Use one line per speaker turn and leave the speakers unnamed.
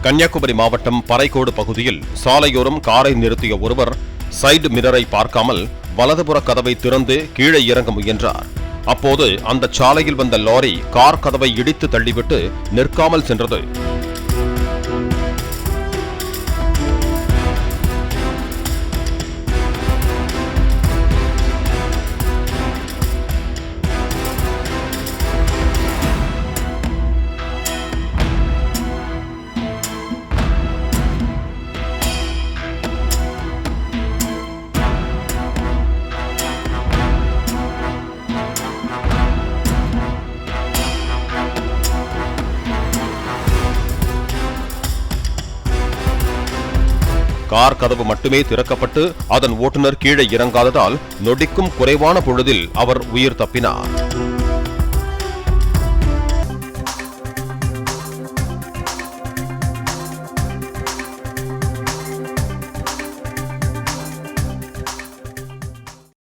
கன்னியாகுமரி மாவட்டம் பறைக்கோடு பகுதியில் சாலையோரம் காரை நிறுத்திய ஒருவர் சைடு மிரரை பார்க்காமல் வலதுபுற கதவை திறந்து கீழே இறங்க முயன்றார். அப்போது அந்த சாலையில் வந்த லாரி கார் கதவை இடித்து தள்ளிவிட்டு நிற்காமல் சென்றது. கார் கதவு மட்டுமே திறக்கப்பட்டு அதன் ஓட்டுநர் கீழே இறங்காததால் நொடிக்கும் குறைவான பொழுதில் அவர் உயிர் தப்பினார்.